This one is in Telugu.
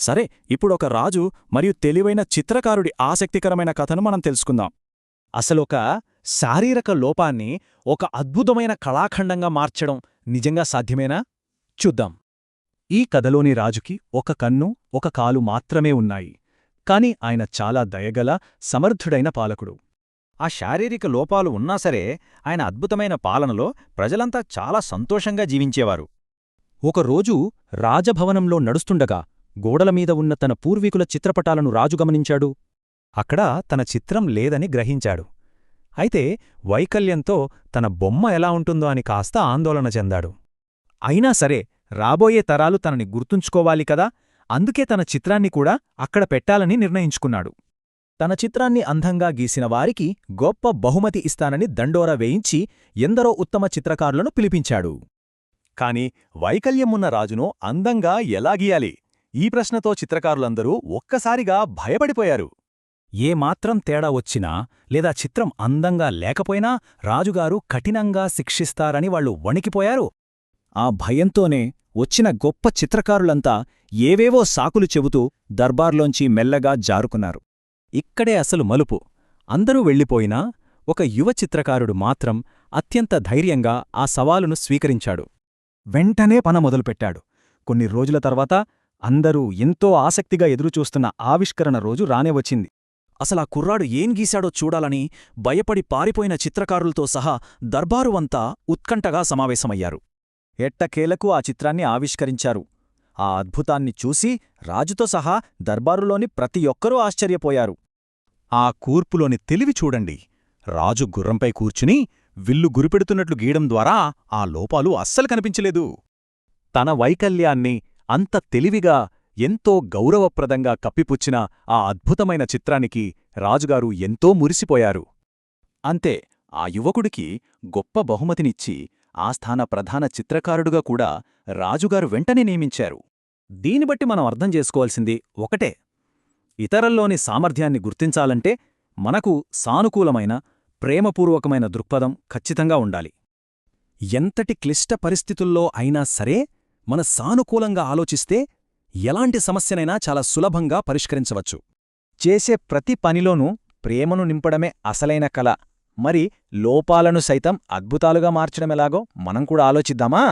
సరే, ఇప్పుడొక రాజు మరియు తెలివైన చిత్రకారుడి ఆసక్తికరమైన కథను మనం తెలుసుకుందాం. అసలొక శారీరక లోపాన్ని ఒక అద్భుతమైన కళాఖండంగా మార్చడం నిజంగా సాధ్యమేనా? చూద్దాం. ఈ కథలోని రాజుకి ఒక కన్ను, ఒక కాలు మాత్రమే ఉన్నాయి. కాని ఆయన చాలా దయగల, సమర్థుడైన పాలకుడు. ఆ శారీరక లోపాలు ఉన్నా సరే ఆయన అద్భుతమైన పాలనలో ప్రజలంతా చాలా సంతోషంగా జీవించేవారు. ఒకరోజు రాజభవనంలో నడుస్తుండగా గోడలమీద ఉన్న తన పూర్వీకుల చిత్రపటాలను రాజు గమనించాడు. అక్కడ తన చిత్రం లేదని గ్రహించాడు. అయితే వైకల్యంతో తన బొమ్మ ఎలా ఉంటుందో అని కాస్త ఆందోళన చెందాడు. అయినా సరే రాబోయే తరాలు తనని గుర్తుంచుకోవాలి కదా, అందుకే తన చిత్రాన్ని కూడా అక్కడ పెట్టాలని నిర్ణయించుకున్నాడు. తన చిత్రాన్ని అందంగా గీసిన వారికి గొప్ప బహుమతి ఇస్తానని దండోరా వేయించి ఎందరో ఉత్తమ చిత్రకారులను పిలిపించాడు. కాని వైకల్యమున్న రాజును అందంగా ఎలా గీయాలి? ఈ ప్రశ్నతో చిత్రకారులందరూ ఒక్కసారిగా భయపడిపోయారు. ఏమాత్రం తేడా వచ్చినా లేదా చిత్రం అందంగా లేకపోయినా రాజుగారు కఠినంగా శిక్షిస్తారని వాళ్లు వణికిపోయారు. ఆ భయంతోనే వచ్చిన గొప్ప చిత్రకారులంతా ఏవేవో సాకులు చెబుతూ దర్బార్లోంచి మెల్లగా జారుకున్నారు. ఇక్కడే అసలు మలుపు. అందరూ వెళ్ళిపోయినా ఒక యువ చిత్రకారుడు మాత్రం అత్యంత ధైర్యంగా ఆ సవాలును స్వీకరించాడు. వెంటనే పన మొదలుపెట్టాడు. కొన్ని రోజుల తర్వాత అందరూ ఎంతో ఆసక్తిగా ఎదురుచూస్తున్న ఆవిష్కరణ రోజు రానే వచ్చింది. అసలా కుర్రాడు ఏం గీశాడో చూడాలని భయపడి పారిపోయిన చిత్రకారులతో సహా దర్బారువంతా ఉత్కంఠగా సమావేశమయ్యారు. ఎట్టకేలకు ఆ చిత్రాన్ని ఆవిష్కరించారు. ఆ అద్భుతాన్ని చూసి రాజుతో సహా దర్బారులోని ప్రతి ఒక్కరూ ఆశ్చర్యపోయారు. ఆ కూర్పులోని తెలివి చూడండి. రాజు గుర్రంపై కూర్చుని విల్లు గురిపెడుతున్నట్లు గీయడం ద్వారా ఆ లోపాలు అస్సలు కనిపించలేదు. తన వైకల్యాన్ని అంత తెలివిగా, ఎంతో గౌరవప్రదంగా కప్పిపుచ్చిన ఆ అద్భుతమైన చిత్రానికి రాజుగారు ఎంతో మురిసిపోయారు. అంతే, ఆ యువకుడికి గొప్ప బహుమతినిచ్చి ఆస్థాన ప్రధాన చిత్రకారుడుగా కూడా రాజుగారు వెంటనే నియమించారు. దీనిబట్టి మనం అర్థం చేసుకోవాల్సింది ఒకటే: ఇతరుల్లోని సామర్థ్యాన్ని గుర్తించాలంటే మనకు సానుకూలమైన, ప్రేమపూర్వకమైన దృక్పథం ఖచ్చితంగా ఉండాలి. ఎంతటి క్లిష్ట పరిస్థితుల్లో అయినా సరే మన సానుకూలంగా ఆలోచిస్తే ఎలాంటి సమస్యనైనా చాలా సులభంగా పరిష్కరించవచ్చు. చేసే ప్రతి పనిలోనూ ప్రేమను నింపడమే అసలైన కళ. మరి లోపాలను సైతం అద్భుతాలుగా మార్చడమెలాగో మనం కూడా ఆలోచిద్దామా?